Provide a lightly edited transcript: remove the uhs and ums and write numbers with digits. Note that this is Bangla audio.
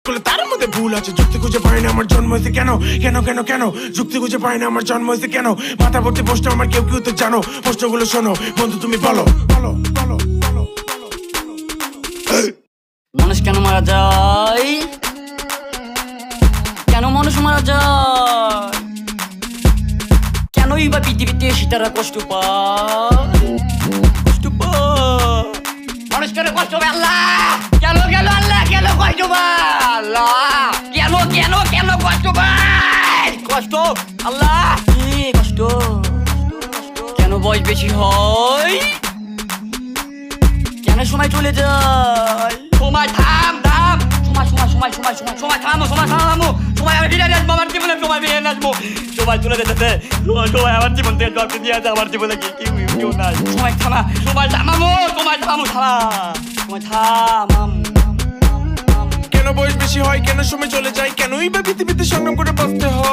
করলে তার মধ্যে ভুল আছে। যুক্তি খুঁজে পাই না আমার জন্ম হয়েছে কেন কেন কেন কেন, যুক্তি খুঁজে পাই না আমার জন্ম হয়েছে কেন। মাথা ভর্তি প্রশ্ন আমার, কেউ কেউ তো জানো, প্রশ্নগুলো শোনো বন্ধু তুমি বলো বলো বলো বলো। মানুষ কেন মারা যায়, কেন মানুষ মারা যায়, কেনই বা পৃথিবীতে সীতারা কষ্ট পায়, কষ্ট পায়। মানুষ কেন কষ্ট পায় আল্লাহ, কেন কেন আল্লাহ কেন কষ্ট পায় আল্লাহ, কেন কেন কেন কষ্ট পায়, কষ্ট আল্লাহ কি কষ্ট, কেন বয়স বেশি হয়, কেন সময় চলে যায়, সময় থাম থাম, সময় সময় সময় সময় সময় সময় থামো, সময় থামো, সময় আমি ফিরে আসবো, আমার জীবনে সময় ফিরে আসবো, সময় চলে যেতেছে, সময় আমার জীবন থেকে জল দিয়ে আছে, আমার জীবনে কি কেউ নাই, সময় থামা, সময় থামামো, সময় থামামো, থামা, সময় থামাম। কেন বয়স বেশি হয়, কেন সময় চলে যায়, কেনই বা পৃথিবীতে সংগ্রাম করে বাঁচতে হয়।